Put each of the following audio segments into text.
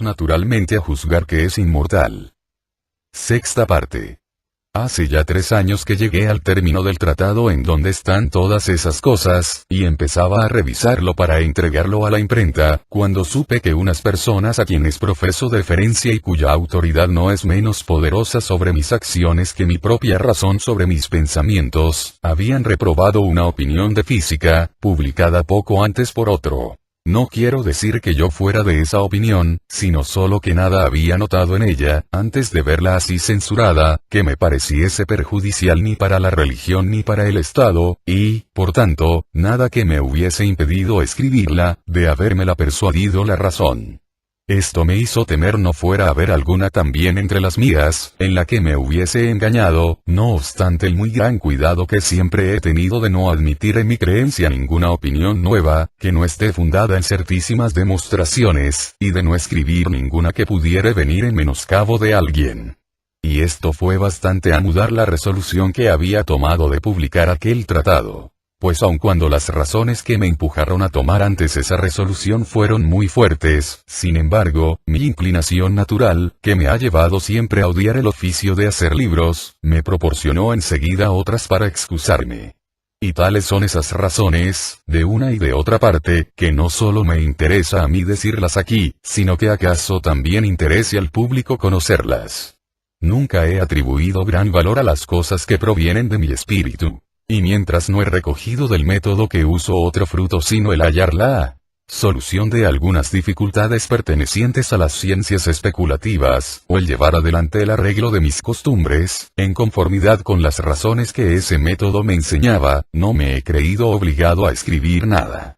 naturalmente a juzgar que es inmortal. Sexta parte. Hace ya 3 años que llegué al término del tratado en donde están todas esas cosas, y empezaba a revisarlo para entregarlo a la imprenta, cuando supe que unas personas a quienes profeso deferencia y cuya autoridad no es menos poderosa sobre mis acciones que mi propia razón sobre mis pensamientos, habían reprobado una opinión de física, publicada poco antes por otro. No quiero decir que yo fuera de esa opinión, sino solo que nada había notado en ella, antes de verla así censurada, que me pareciese perjudicial ni para la religión ni para el Estado, y, por tanto, nada que me hubiese impedido escribirla, de habérmela persuadido la razón. Esto me hizo temer no fuera a haber alguna también entre las mías, en la que me hubiese engañado, no obstante el muy gran cuidado que siempre he tenido de no admitir en mi creencia ninguna opinión nueva, que no esté fundada en certísimas demostraciones, y de no escribir ninguna que pudiera venir en menoscabo de alguien. Y esto fue bastante a mudar la resolución que había tomado de publicar aquel tratado. Pues aun cuando las razones que me empujaron a tomar antes esa resolución fueron muy fuertes, sin embargo, mi inclinación natural, que me ha llevado siempre a odiar el oficio de hacer libros, me proporcionó enseguida otras para excusarme. Y tales son esas razones, de una y de otra parte, que no solo me interesa a mí decirlas aquí, sino que acaso también interese al público conocerlas. Nunca he atribuido gran valor a las cosas que provienen de mi espíritu. Y mientras no he recogido del método que uso otro fruto sino el hallar la solución de algunas dificultades pertenecientes a las ciencias especulativas, o el llevar adelante el arreglo de mis costumbres, en conformidad con las razones que ese método me enseñaba, no me he creído obligado a escribir nada.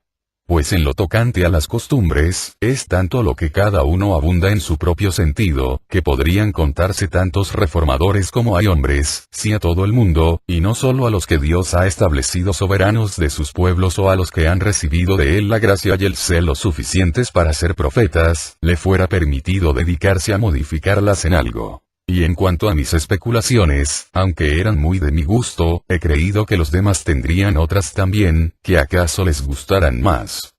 Pues en lo tocante a las costumbres, es tanto lo que cada uno abunda en su propio sentido, que podrían contarse tantos reformadores como hay hombres, si a todo el mundo, y no solo a los que Dios ha establecido soberanos de sus pueblos o a los que han recibido de él la gracia y el celo suficientes para ser profetas, le fuera permitido dedicarse a modificarlas en algo. Y en cuanto a mis especulaciones, aunque eran muy de mi gusto, he creído que los demás tendrían otras también, que acaso les gustaran más.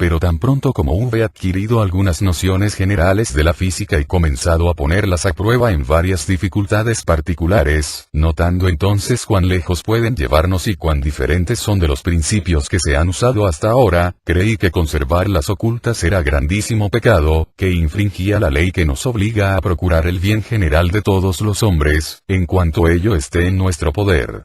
Pero tan pronto como hube adquirido algunas nociones generales de la física y comenzado a ponerlas a prueba en varias dificultades particulares, notando entonces cuán lejos pueden llevarnos y cuán diferentes son de los principios que se han usado hasta ahora, creí que conservarlas ocultas era grandísimo pecado, que infringía la ley que nos obliga a procurar el bien general de todos los hombres, en cuanto ello esté en nuestro poder.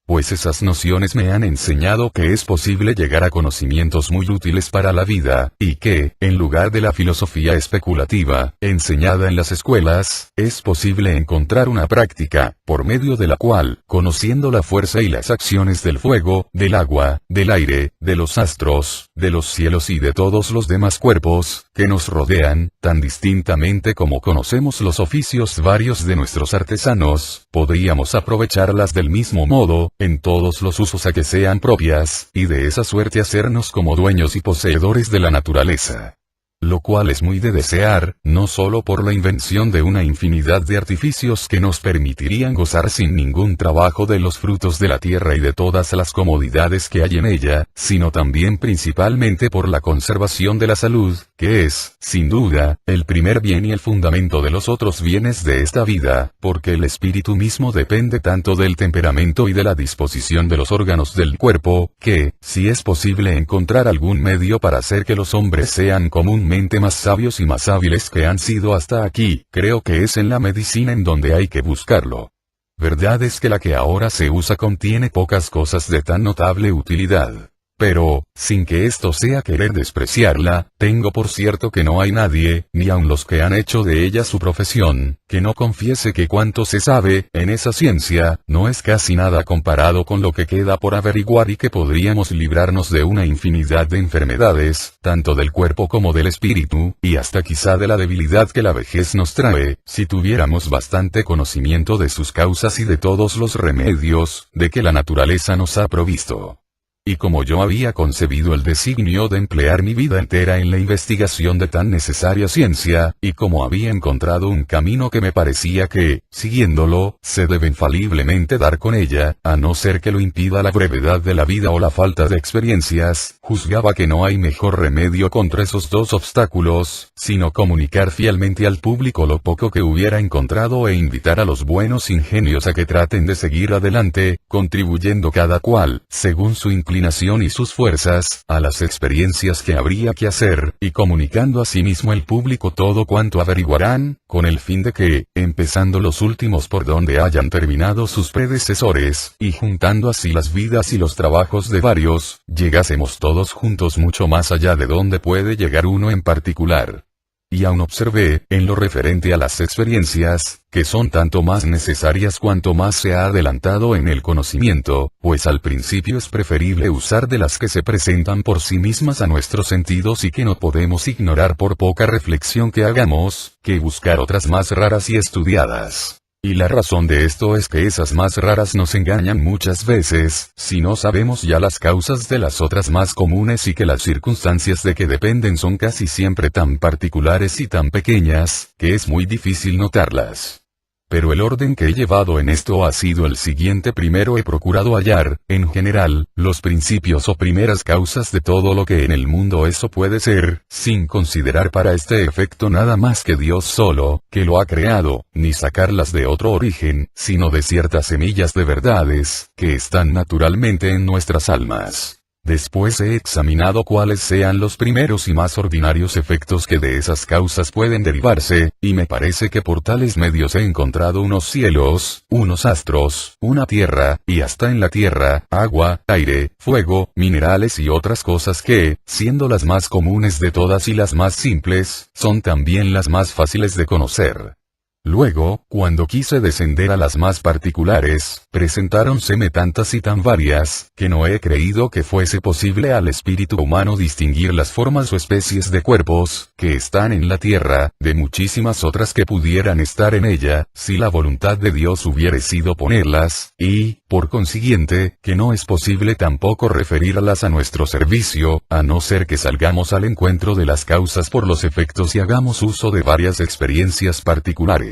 Pues esas nociones me han enseñado que es posible llegar a conocimientos muy útiles para la vida, y que, en lugar de la filosofía especulativa, enseñada en las escuelas, es posible encontrar una práctica, por medio de la cual, conociendo la fuerza y las acciones del fuego, del agua, del aire, de los astros, de los cielos y de todos los demás cuerpos, que nos rodean, tan distintamente como conocemos los oficios varios de nuestros artesanos, podríamos aprovecharlas del mismo modo, en todos los usos a que sean propias, y de esa suerte hacernos como dueños y poseedores de la naturaleza. Lo cual es muy de desear, no solo por la invención de una infinidad de artificios que nos permitirían gozar sin ningún trabajo de los frutos de la tierra y de todas las comodidades que hay en ella, sino también principalmente por la conservación de la salud, que es, sin duda, el primer bien y el fundamento de los otros bienes de esta vida, porque el espíritu mismo depende tanto del temperamento y de la disposición de los órganos del cuerpo, que, si es posible encontrar algún medio para hacer que los hombres sean comúnmente más sabios y más hábiles que han sido hasta aquí, creo que es en la medicina en donde hay que buscarlo. Verdad es que la que ahora se usa contiene pocas cosas de tan notable utilidad. Pero, sin que esto sea querer despreciarla, tengo por cierto que no hay nadie, ni aun los que han hecho de ella su profesión, que no confiese que cuanto se sabe, en esa ciencia, no es casi nada comparado con lo que queda por averiguar y que podríamos librarnos de una infinidad de enfermedades, tanto del cuerpo como del espíritu, y hasta quizá de la debilidad que la vejez nos trae, si tuviéramos bastante conocimiento de sus causas y de todos los remedios, de que la naturaleza nos ha provisto. Y como yo había concebido el designio de emplear mi vida entera en la investigación de tan necesaria ciencia, y como había encontrado un camino que me parecía que, siguiéndolo, se debe infaliblemente dar con ella, a no ser que lo impida la brevedad de la vida o la falta de experiencias, juzgaba que no hay mejor remedio contra esos dos obstáculos, sino comunicar fielmente al público lo poco que hubiera encontrado e invitar a los buenos ingenios a que traten de seguir adelante, contribuyendo cada cual, según su inclinación y sus fuerzas, a las experiencias que habría que hacer, y comunicando asimismo al público todo cuanto averiguarán, con el fin de que, empezando los últimos por donde hayan terminado sus predecesores, y juntando así las vidas y los trabajos de varios, llegásemos todos juntos mucho más allá de donde puede llegar uno en particular. Y aún observé, en lo referente a las experiencias, que son tanto más necesarias cuanto más se ha adelantado en el conocimiento, pues al principio es preferible usar de las que se presentan por sí mismas a nuestros sentidos y que no podemos ignorar por poca reflexión que hagamos, que buscar otras más raras y estudiadas. Y la razón de esto es que esas más raras nos engañan muchas veces, si no sabemos ya las causas de las otras más comunes y que las circunstancias de que dependen son casi siempre tan particulares y tan pequeñas, que es muy difícil notarlas. Pero el orden que he llevado en esto ha sido el siguiente: primero he procurado hallar, en general, los principios o primeras causas de todo lo que en el mundo eso puede ser, sin considerar para este efecto nada más que Dios solo, que lo ha creado, ni sacarlas de otro origen, sino de ciertas semillas de verdades, que están naturalmente en nuestras almas. Después he examinado cuáles sean los primeros y más ordinarios efectos que de esas causas pueden derivarse, y me parece que por tales medios he encontrado unos cielos, unos astros, una tierra, y hasta en la tierra, agua, aire, fuego, minerales y otras cosas que, siendo las más comunes de todas y las más simples, son también las más fáciles de conocer. Luego, cuando quise descender a las más particulares, presentáronseme tantas y tan varias, que no he creído que fuese posible al espíritu humano distinguir las formas o especies de cuerpos, que están en la tierra, de muchísimas otras que pudieran estar en ella, si la voluntad de Dios hubiere sido ponerlas, y, por consiguiente, que no es posible tampoco referirlas a nuestro servicio, a no ser que salgamos al encuentro de las causas por los efectos y hagamos uso de varias experiencias particulares.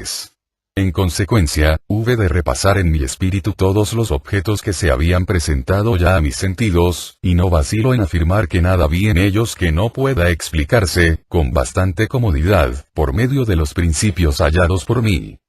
En consecuencia, hube de repasar en mi espíritu todos los objetos que se habían presentado ya a mis sentidos, y no vacilo en afirmar que nada vi en ellos que no pueda explicarse, con bastante comodidad, por medio de los principios hallados por mí.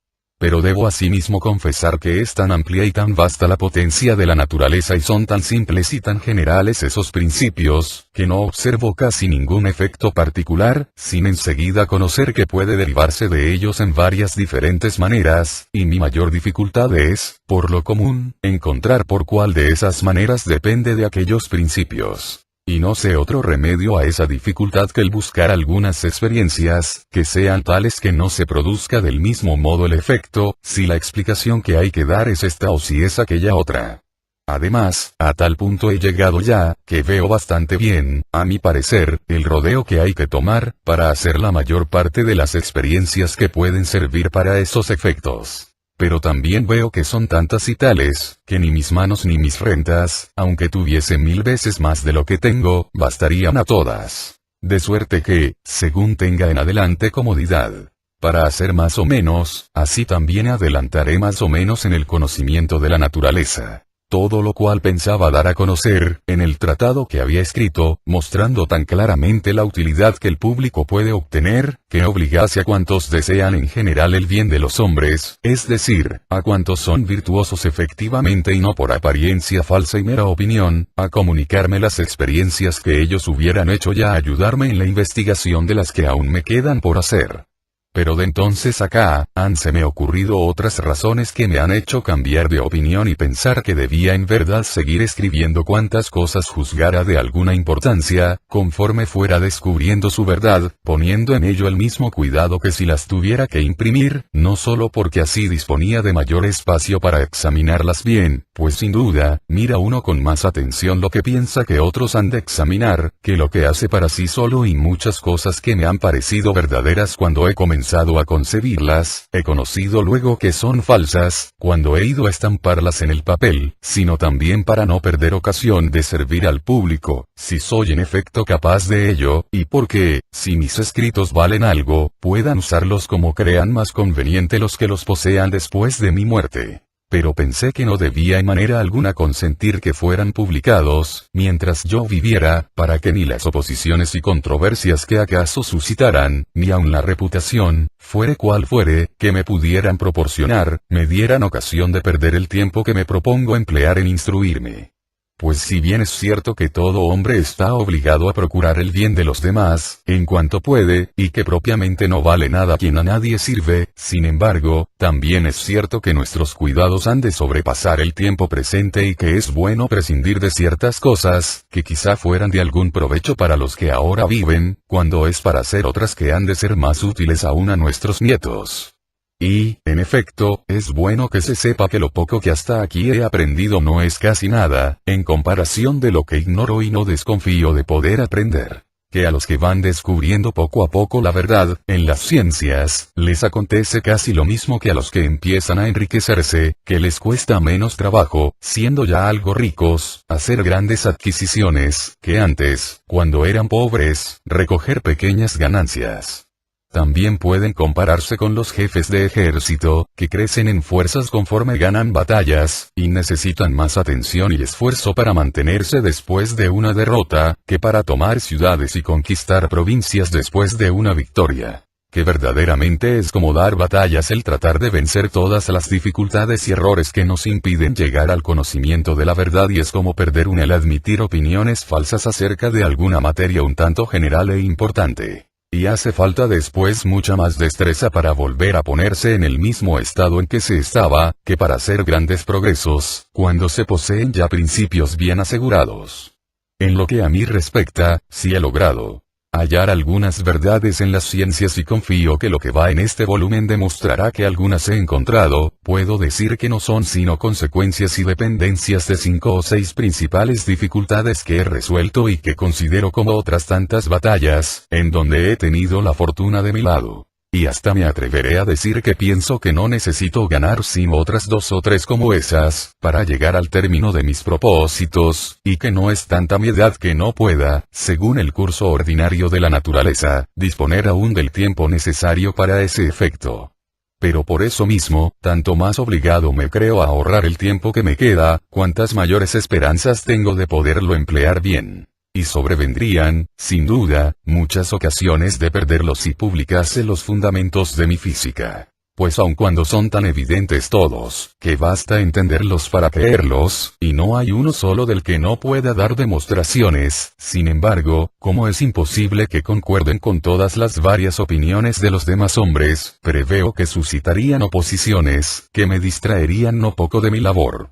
Pero debo asimismo confesar que es tan amplia y tan vasta la potencia de la naturaleza y son tan simples y tan generales esos principios, que no observo casi ningún efecto particular, sin enseguida conocer que puede derivarse de ellos en varias diferentes maneras, y mi mayor dificultad es, por lo común, encontrar por cuál de esas maneras depende de aquellos principios. Y no sé otro remedio a esa dificultad que el buscar algunas experiencias, que sean tales que no se produzca del mismo modo el efecto, si la explicación que hay que dar es esta o si es aquella otra. Además, a tal punto he llegado ya, que veo bastante bien, a mi parecer, el rodeo que hay que tomar, para hacer la mayor parte de las experiencias que pueden servir para esos efectos. Pero también veo que son tantas y tales, que ni mis manos ni mis rentas, aunque tuviese 1000 veces más de lo que tengo, bastarían a todas. De suerte que, según tenga en adelante comodidad para hacer más o menos, así también adelantaré más o menos en el conocimiento de la naturaleza. Todo lo cual pensaba dar a conocer, en el tratado que había escrito, mostrando tan claramente la utilidad que el público puede obtener, que obligase a cuantos desean en general el bien de los hombres, es decir, a cuantos son virtuosos efectivamente y no por apariencia falsa y mera opinión, a comunicarme las experiencias que ellos hubieran hecho y a ayudarme en la investigación de las que aún me quedan por hacer. Pero de entonces acá, hánseme ocurrido otras razones que me han hecho cambiar de opinión y pensar que debía en verdad seguir escribiendo cuantas cosas juzgara de alguna importancia, conforme fuera descubriendo su verdad, poniendo en ello el mismo cuidado que si las tuviera que imprimir, no solo porque así disponía de mayor espacio para examinarlas bien, pues sin duda, mira uno con más atención lo que piensa que otros han de examinar, que lo que hace para sí solo, y muchas cosas que me han parecido verdaderas cuando he comenzado a concebirlas, he conocido luego que son falsas, cuando he ido a estamparlas en el papel, sino también para no perder ocasión de servir al público, si soy en efecto capaz de ello, y porque, si mis escritos valen algo, puedan usarlos como crean más conveniente los que los posean después de mi muerte. Pero pensé que no debía en manera alguna consentir que fueran publicados, mientras yo viviera, para que ni las oposiciones y controversias que acaso suscitaran, ni aun la reputación, fuere cual fuere, que me pudieran proporcionar, me dieran ocasión de perder el tiempo que me propongo emplear en instruirme. Pues si bien es cierto que todo hombre está obligado a procurar el bien de los demás, en cuanto puede, y que propiamente no vale nada quien a nadie sirve, sin embargo, también es cierto que nuestros cuidados han de sobrepasar el tiempo presente y que es bueno prescindir de ciertas cosas, que quizá fueran de algún provecho para los que ahora viven, cuando es para hacer otras que han de ser más útiles aún a nuestros nietos. Y, en efecto, es bueno que se sepa que lo poco que hasta aquí he aprendido no es casi nada, en comparación de lo que ignoro y no desconfío de poder aprender. Que a los que van descubriendo poco a poco la verdad, en las ciencias, les acontece casi lo mismo que a los que empiezan a enriquecerse, que les cuesta menos trabajo, siendo ya algo ricos, hacer grandes adquisiciones, que antes, cuando eran pobres, recoger pequeñas ganancias. También pueden compararse con los jefes de ejército, que crecen en fuerzas conforme ganan batallas, y necesitan más atención y esfuerzo para mantenerse después de una derrota, que para tomar ciudades y conquistar provincias después de una victoria. Que verdaderamente es como dar batallas el tratar de vencer todas las dificultades y errores que nos impiden llegar al conocimiento de la verdad y es como perder una al admitir opiniones falsas acerca de alguna materia un tanto general e importante. Y hace falta después mucha más destreza para volver a ponerse en el mismo estado en que se estaba, que para hacer grandes progresos, cuando se poseen ya principios bien asegurados. En lo que a mí respecta, sí he logrado hallar algunas verdades en las ciencias y confío que lo que va en este volumen demostrará que algunas he encontrado, puedo decir que no son sino consecuencias y dependencias de 5 o 6 principales dificultades que he resuelto y que considero como otras tantas batallas, en donde he tenido la fortuna de mi lado. Y hasta me atreveré a decir que pienso que no necesito ganar sino otras 2 o 3 como esas, para llegar al término de mis propósitos, y que no es tanta mi edad que no pueda, según el curso ordinario de la naturaleza, disponer aún del tiempo necesario para ese efecto. Pero por eso mismo, tanto más obligado me creo a ahorrar el tiempo que me queda, cuantas mayores esperanzas tengo de poderlo emplear bien. Y sobrevendrían, sin duda, muchas ocasiones de perderlo si publicase los fundamentos de mi física. Pues aun cuando son tan evidentes todos, que basta entenderlos para creerlos, y no hay uno solo del que no pueda dar demostraciones, sin embargo, como es imposible que concuerden con todas las varias opiniones de los demás hombres, preveo que suscitarían oposiciones, que me distraerían no poco de mi labor.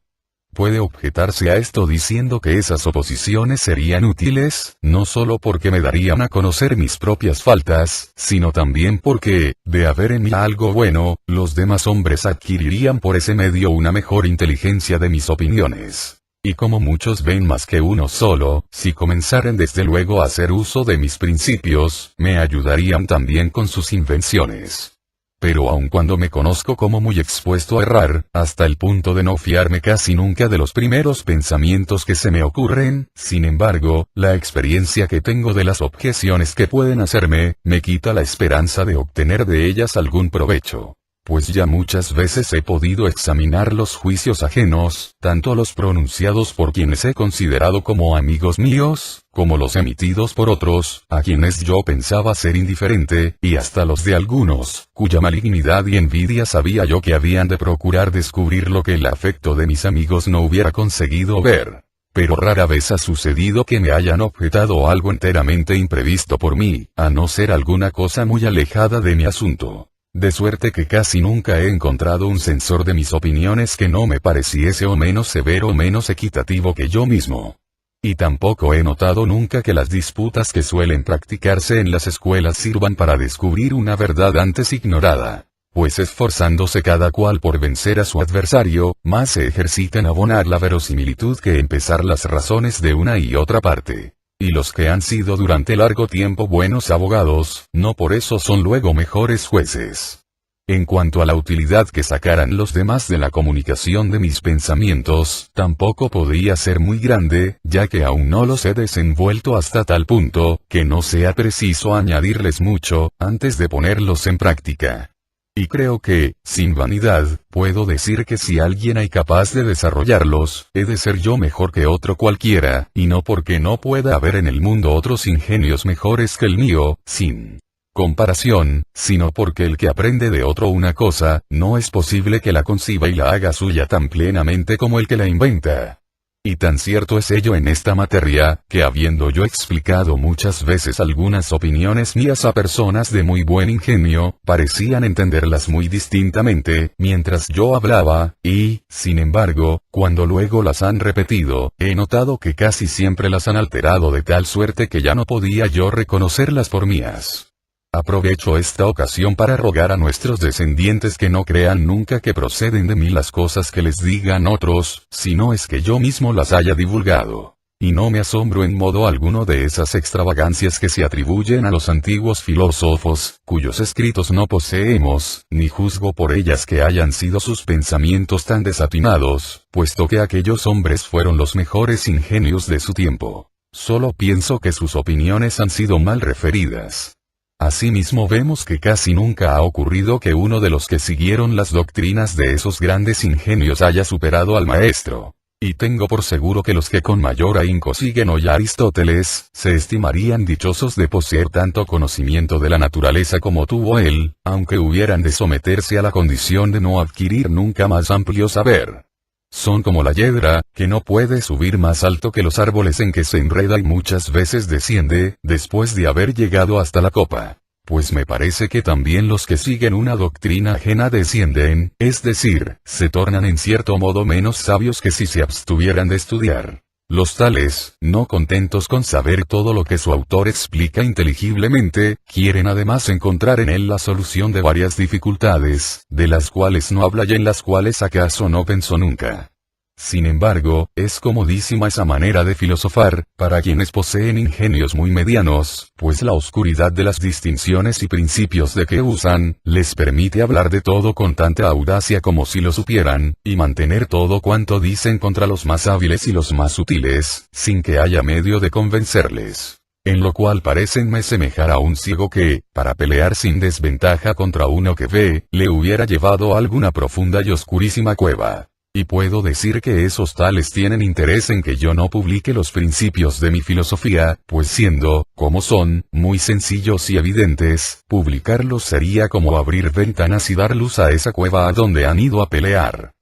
Puede objetarse a esto diciendo que esas oposiciones serían útiles, no solo porque me darían a conocer mis propias faltas, sino también porque, de haber en mí algo bueno, los demás hombres adquirirían por ese medio una mejor inteligencia de mis opiniones. Y como muchos ven más que uno solo, si comenzaren desde luego a hacer uso de mis principios, me ayudarían también con sus invenciones. Pero aun cuando me conozco como muy expuesto a errar, hasta el punto de no fiarme casi nunca de los primeros pensamientos que se me ocurren, sin embargo, la experiencia que tengo de las objeciones que pueden hacerme, me quita la esperanza de obtener de ellas algún provecho. Pues ya muchas veces he podido examinar los juicios ajenos, tanto los pronunciados por quienes he considerado como amigos míos, como los emitidos por otros, a quienes yo pensaba ser indiferente, y hasta los de algunos, cuya malignidad y envidia sabía yo que habían de procurar descubrir lo que el afecto de mis amigos no hubiera conseguido ver. Pero rara vez ha sucedido que me hayan objetado algo enteramente imprevisto por mí, a no ser alguna cosa muy alejada de mi asunto. De suerte que casi nunca he encontrado un censor de mis opiniones que no me pareciese o menos severo o menos equitativo que yo mismo. Y tampoco he notado nunca que las disputas que suelen practicarse en las escuelas sirvan para descubrir una verdad antes ignorada. Pues esforzándose cada cual por vencer a su adversario, más se ejercita en abonar la verosimilitud que empezar las razones de una y otra parte. Y los que han sido durante largo tiempo buenos abogados, no por eso son luego mejores jueces. En cuanto a la utilidad que sacaran los demás de la comunicación de mis pensamientos, tampoco podía ser muy grande, ya que aún no los he desenvuelto hasta tal punto, que no sea preciso añadirles mucho, antes de ponerlos en práctica. Y creo que, sin vanidad, puedo decir que si alguien hay capaz de desarrollarlos, he de ser yo mejor que otro cualquiera, y no porque no pueda haber en el mundo otros ingenios mejores que el mío, sin comparación, sino porque el que aprende de otro una cosa, no es posible que la conciba y la haga suya tan plenamente como el que la inventa. Y tan cierto es ello en esta materia, que habiendo yo explicado muchas veces algunas opiniones mías a personas de muy buen ingenio, parecían entenderlas muy distintamente, mientras yo hablaba, y, sin embargo, cuando luego las han repetido, he notado que casi siempre las han alterado de tal suerte que ya no podía yo reconocerlas por mías. Aprovecho esta ocasión para rogar a nuestros descendientes que no crean nunca que proceden de mí las cosas que les digan otros, sino es que yo mismo las haya divulgado. Y no me asombro en modo alguno de esas extravagancias que se atribuyen a los antiguos filósofos, cuyos escritos no poseemos, ni juzgo por ellas que hayan sido sus pensamientos tan desatinados, puesto que aquellos hombres fueron los mejores ingenios de su tiempo. Solo pienso que sus opiniones han sido mal referidas. Asimismo vemos que casi nunca ha ocurrido que uno de los que siguieron las doctrinas de esos grandes ingenios haya superado al maestro. Y tengo por seguro que los que con mayor ahínco siguen hoy a Aristóteles, se estimarían dichosos de poseer tanto conocimiento de la naturaleza como tuvo él, aunque hubieran de someterse a la condición de no adquirir nunca más amplio saber. Son como la hiedra, que no puede subir más alto que los árboles en que se enreda y muchas veces desciende, después de haber llegado hasta la copa. Pues me parece que también los que siguen una doctrina ajena descienden, es decir, se tornan en cierto modo menos sabios que si se abstuvieran de estudiar. Los tales, no contentos con saber todo lo que su autor explica inteligiblemente, quieren además encontrar en él la solución de varias dificultades, de las cuales no habla y en las cuales acaso no pensó nunca. Sin embargo, es comodísima esa manera de filosofar, para quienes poseen ingenios muy medianos, pues la oscuridad de las distinciones y principios de que usan, les permite hablar de todo con tanta audacia como si lo supieran, y mantener todo cuanto dicen contra los más hábiles y los más sutiles, sin que haya medio de convencerles. En lo cual parécenme semejar a un ciego que, para pelear sin desventaja contra uno que ve, le hubiera llevado a alguna profunda y oscurísima cueva. Y puedo decir que esos tales tienen interés en que yo no publique los principios de mi filosofía, pues siendo, como son, muy sencillos y evidentes, publicarlos sería como abrir ventanas y dar luz a esa cueva a donde han ido a pelear.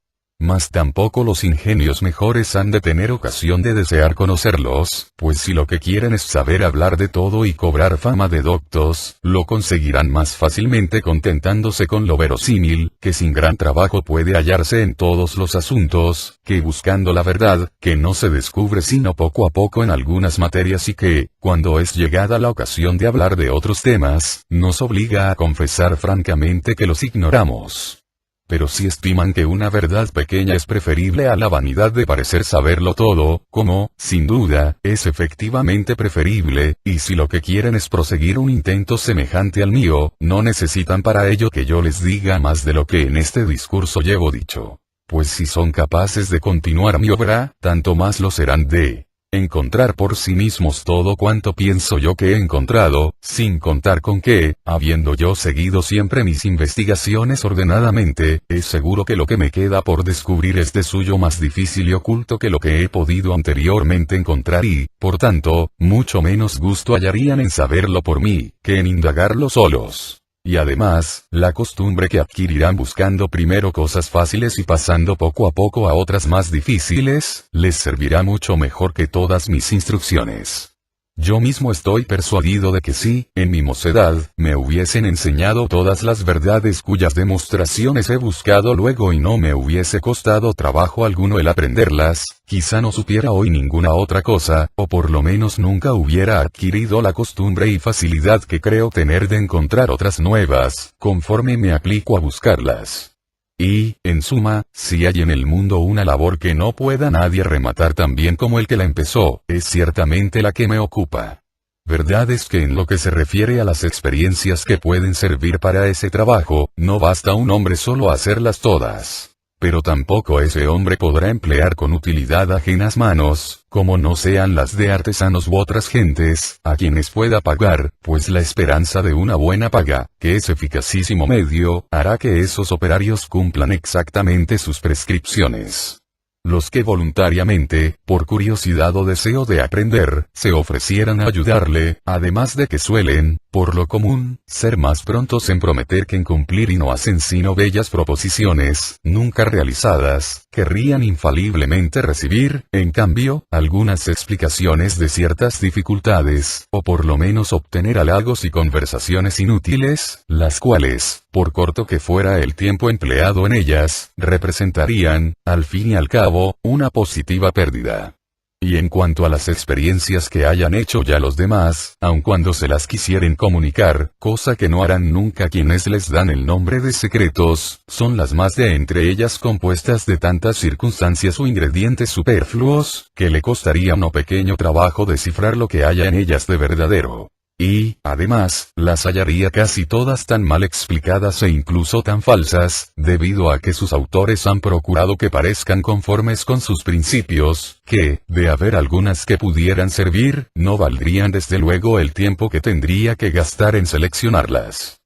Mas tampoco los ingenios mejores han de tener ocasión de desear conocerlos, pues si lo que quieren es saber hablar de todo y cobrar fama de doctos, lo conseguirán más fácilmente contentándose con lo verosímil, que sin gran trabajo puede hallarse en todos los asuntos, que buscando la verdad, que no se descubre sino poco a poco en algunas materias y que, cuando es llegada la ocasión de hablar de otros temas, nos obliga a confesar francamente que los ignoramos. Pero si estiman que una verdad pequeña es preferible a la vanidad de parecer saberlo todo, como, sin duda, es efectivamente preferible, y si lo que quieren es proseguir un intento semejante al mío, no necesitan para ello que yo les diga más de lo que en este discurso llevo dicho. Pues si son capaces de continuar mi obra, tanto más lo serán de encontrar por sí mismos todo cuanto pienso yo que he encontrado, sin contar con que, habiendo yo seguido siempre mis investigaciones ordenadamente, es seguro que lo que me queda por descubrir es de suyo más difícil y oculto que lo que he podido anteriormente encontrar y, por tanto, mucho menos gusto hallarían en saberlo por mí, que en indagarlo solos. Y además, la costumbre que adquirirán buscando primero cosas fáciles y pasando poco a poco a otras más difíciles, les servirá mucho mejor que todas mis instrucciones. Yo mismo estoy persuadido de que si, en mi mocedad, me hubiesen enseñado todas las verdades cuyas demostraciones he buscado luego y no me hubiese costado trabajo alguno el aprenderlas, quizá no supiera hoy ninguna otra cosa, o por lo menos nunca hubiera adquirido la costumbre y facilidad que creo tener de encontrar otras nuevas, conforme me aplico a buscarlas. Y, en suma, si hay en el mundo una labor que no pueda nadie rematar tan bien como el que la empezó, es ciertamente la que me ocupa. Verdad es que en lo que se refiere a las experiencias que pueden servir para ese trabajo, no basta un hombre solo a hacerlas todas. pero tampoco ese hombre podrá emplear con utilidad ajenas manos, como no sean las de artesanos u otras gentes, a quienes pueda pagar, pues la esperanza de una buena paga, que es eficacísimo medio, hará que esos operarios cumplan exactamente sus prescripciones. Los que voluntariamente, por curiosidad o deseo de aprender, se ofrecieran a ayudarle, además de que suelen, por lo común, ser más prontos en prometer que en cumplir y no hacen sino bellas proposiciones, nunca realizadas, querrían infaliblemente recibir, en cambio, algunas explicaciones de ciertas dificultades, o por lo menos obtener halagos y conversaciones inútiles, las cuales, por corto que fuera el tiempo empleado en ellas, representarían, al fin y al cabo, una positiva pérdida. Y en cuanto a las experiencias que hayan hecho ya los demás, aun cuando se las quisieren comunicar, cosa que no harán nunca quienes les dan el nombre de secretos, son las más de entre ellas compuestas de tantas circunstancias o ingredientes superfluos, que le costaría no pequeño trabajo descifrar lo que haya en ellas de verdadero. Y, además, las hallaría casi todas tan mal explicadas e incluso tan falsas, debido a que sus autores han procurado que parezcan conformes con sus principios, que, de haber algunas que pudieran servir, no valdrían desde luego el tiempo que tendría que gastar en seleccionarlas.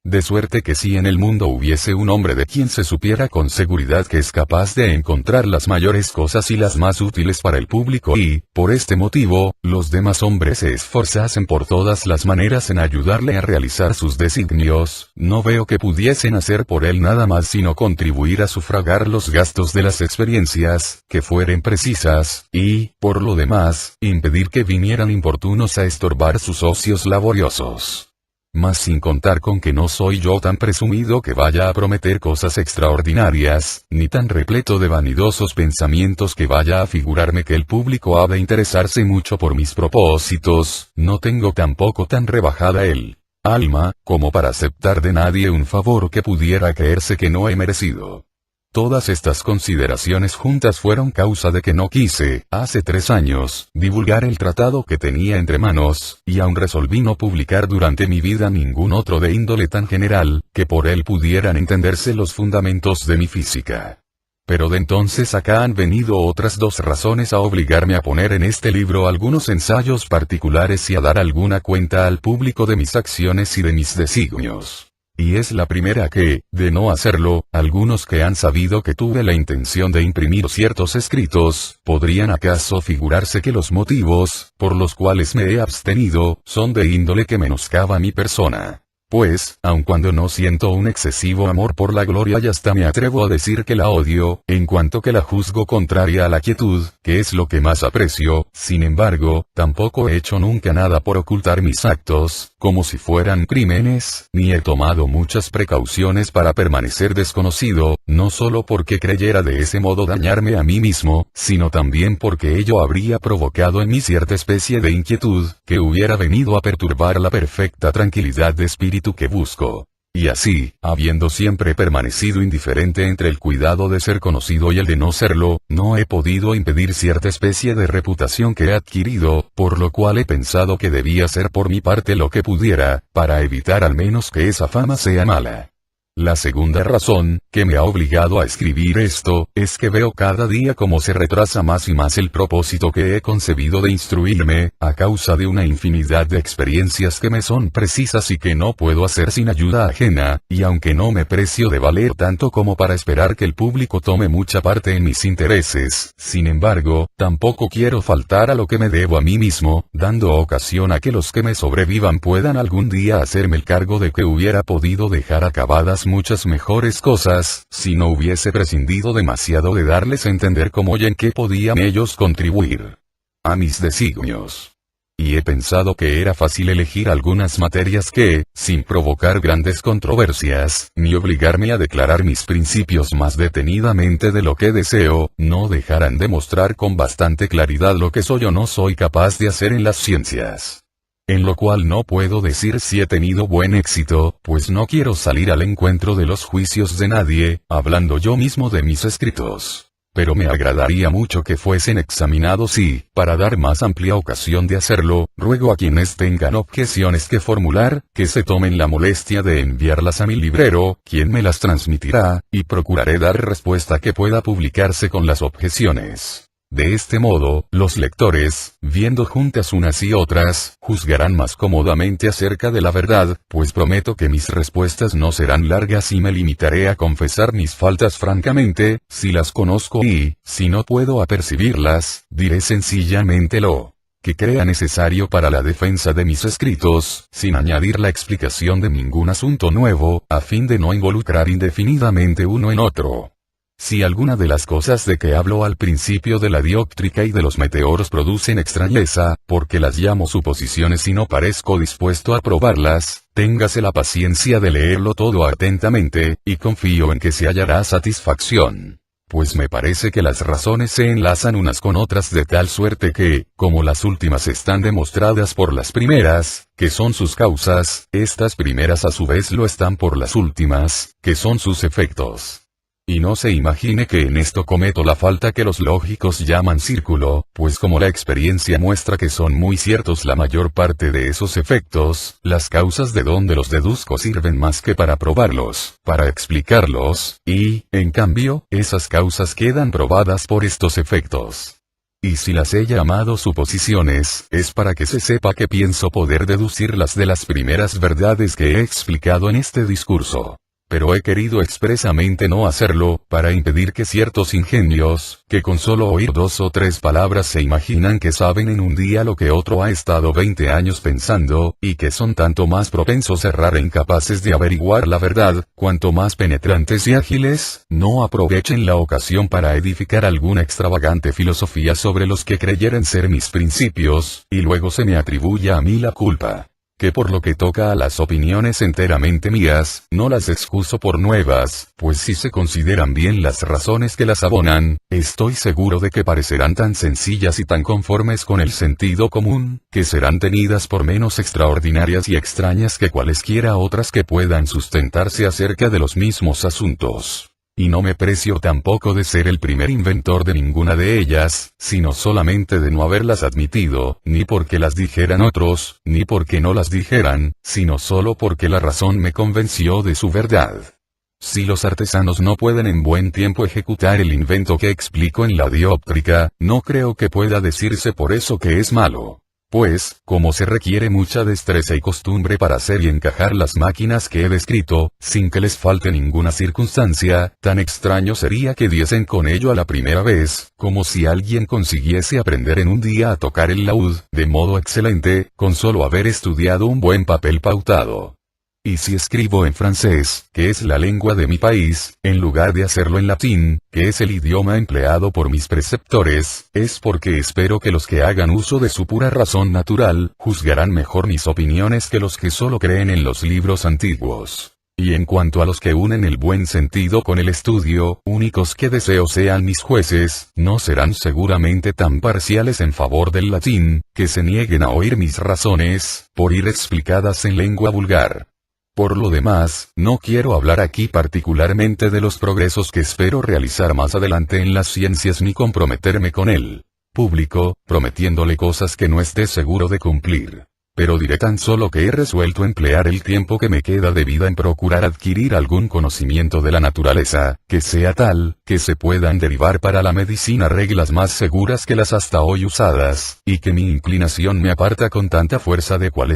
De suerte que si en el mundo hubiese un hombre de quien se supiera con seguridad que es capaz de encontrar las mayores cosas y las más útiles para el público y, por este motivo, los demás hombres se esforzasen por todas las maneras en ayudarle a realizar sus designios, no veo que pudiesen hacer por él nada más sino contribuir a sufragar los gastos de las experiencias, que fueren precisas, y, por lo demás, impedir que vinieran importunos a estorbar sus ocios laboriosos. Mas sin contar con que no soy yo tan presumido que vaya a prometer cosas extraordinarias, ni tan repleto de vanidosos pensamientos que vaya a figurarme que el público ha de interesarse mucho por mis propósitos, no tengo tampoco tan rebajada el alma, como para aceptar de nadie un favor que pudiera creerse que no he merecido. Todas estas consideraciones juntas fueron causa de que no quise, hace 3 años, divulgar el tratado que tenía entre manos, y aun resolví no publicar durante mi vida ningún otro de índole tan general, que por él pudieran entenderse los fundamentos de mi física. Pero de entonces acá han venido otras 2 razones a obligarme a poner en este libro algunos ensayos particulares y a dar alguna cuenta al público de mis acciones y de mis designios. Y es la primera que, de no hacerlo, algunos que han sabido que tuve la intención de imprimir ciertos escritos, podrían acaso figurarse que los motivos, por los cuales me he abstenido, son de índole que menoscaba mi persona. Pues, aun cuando no siento un excesivo amor por la gloria y hasta me atrevo a decir que la odio, en cuanto que la juzgo contraria a la quietud, que es lo que más aprecio, sin embargo, tampoco he hecho nunca nada por ocultar mis actos, como si fueran crímenes, ni he tomado muchas precauciones para permanecer desconocido, no solo porque creyera de ese modo dañarme a mí mismo, sino también porque ello habría provocado en mí cierta especie de inquietud, que hubiera venido a perturbar la perfecta tranquilidad de espíritu que busco. Y así, habiendo siempre permanecido indiferente entre el cuidado de ser conocido y el de no serlo, no he podido impedir cierta especie de reputación que he adquirido, por lo cual he pensado que debía hacer por mi parte lo que pudiera, para evitar al menos que esa fama sea mala. La segunda razón, que me ha obligado a escribir esto, es que veo cada día cómo se retrasa más y más el propósito que he concebido de instruirme, a causa de una infinidad de experiencias que me son precisas y que no puedo hacer sin ayuda ajena, y aunque no me precio de valer tanto como para esperar que el público tome mucha parte en mis intereses, sin embargo, tampoco quiero faltar a lo que me debo a mí mismo, dando ocasión a que los que me sobrevivan puedan algún día hacerme el cargo de que hubiera podido dejar acabadas muchas mejores cosas, si no hubiese prescindido demasiado de darles a entender cómo y en qué podían ellos contribuir a mis designios. Y he pensado que era fácil elegir algunas materias que, sin provocar grandes controversias, ni obligarme a declarar mis principios más detenidamente de lo que deseo, no dejarán de mostrar con bastante claridad lo que soy o no soy capaz de hacer en las ciencias. En lo cual no puedo decir si he tenido buen éxito, pues no quiero salir al encuentro de los juicios de nadie, hablando yo mismo de mis escritos. pero me agradaría mucho que fuesen examinados y, para dar más amplia ocasión de hacerlo, ruego a quienes tengan objeciones que formular, que se tomen la molestia de enviarlas a mi librero, quien me las transmitirá, y procuraré dar respuesta que pueda publicarse con las objeciones. De este modo, los lectores, viendo juntas unas y otras, juzgarán más cómodamente acerca de la verdad, pues prometo que mis respuestas no serán largas y me limitaré a confesar mis faltas francamente, si las conozco y, si no puedo apercibirlas, diré sencillamente lo que crea necesario para la defensa de mis escritos, sin añadir la explicación de ningún asunto nuevo, a fin de no involucrar indefinidamente uno en otro. Si alguna de las cosas de que hablo al principio de la dióptrica y de los meteoros producen extrañeza, porque las llamo suposiciones y no parezco dispuesto a probarlas, téngase la paciencia de leerlo todo atentamente, y confío en que se hallará satisfacción. Pues me parece que las razones se enlazan unas con otras de tal suerte que, como las últimas están demostradas por las primeras, que son sus causas, estas primeras a su vez lo están por las últimas, que son sus efectos. Y no se imagine que en esto cometo la falta que los lógicos llaman círculo, pues como la experiencia muestra que son muy ciertos la mayor parte de esos efectos, las causas de donde los deduzco sirven más que para probarlos, para explicarlos, y, en cambio, esas causas quedan probadas por estos efectos. Y si las he llamado suposiciones, es para que se sepa que pienso poder deducirlas de las primeras verdades que he explicado en este discurso. Pero he querido expresamente no hacerlo, para impedir que ciertos ingenios, que con solo oír 2 o 3 palabras se imaginan que saben en un día lo que otro ha estado 20 años pensando, y que son tanto más propensos a errar e incapaces de averiguar la verdad, cuanto más penetrantes y ágiles, no aprovechen la ocasión para edificar alguna extravagante filosofía sobre los que creyeren ser mis principios, y luego se me atribuya a mí la culpa. Que por lo que toca a las opiniones enteramente mías, no las excuso por nuevas, pues si se consideran bien las razones que las abonan, estoy seguro de que parecerán tan sencillas y tan conformes con el sentido común, que serán tenidas por menos extraordinarias y extrañas que cualesquiera otras que puedan sustentarse acerca de los mismos asuntos. Y no me precio tampoco de ser el primer inventor de ninguna de ellas, sino solamente de no haberlas admitido, ni porque las dijeran otros, ni porque no las dijeran, sino solo porque la razón me convenció de su verdad. Si los artesanos no pueden en buen tiempo ejecutar el invento que explico en la dióptrica, no creo que pueda decirse por eso que es malo. Pues, como se requiere mucha destreza y costumbre para hacer y encajar las máquinas que he descrito, sin que les falte ninguna circunstancia, tan extraño sería que diesen con ello a la primera vez, como si alguien consiguiese aprender en un día a tocar el laúd, de modo excelente, con solo haber estudiado un buen papel pautado. Y si escribo en francés, que es la lengua de mi país, en lugar de hacerlo en latín, que es el idioma empleado por mis preceptores, es porque espero que los que hagan uso de su pura razón natural, juzgarán mejor mis opiniones que los que solo creen en los libros antiguos. Y en cuanto a los que unen el buen sentido con el estudio, únicos que deseo sean mis jueces, no serán seguramente tan parciales en favor del latín, que se nieguen a oír mis razones, por ir explicadas en lengua vulgar. Por lo demás, no quiero hablar aquí particularmente de los progresos que espero realizar más adelante en las ciencias ni comprometerme con el público, prometiéndole cosas que no esté seguro de cumplir. Pero diré tan solo que he resuelto emplear el tiempo que me queda de vida en procurar adquirir algún conocimiento de la naturaleza, que sea tal, que se puedan derivar para la medicina reglas más seguras que las hasta hoy usadas, y que mi inclinación me aparta con tanta fuerza de cualesquiera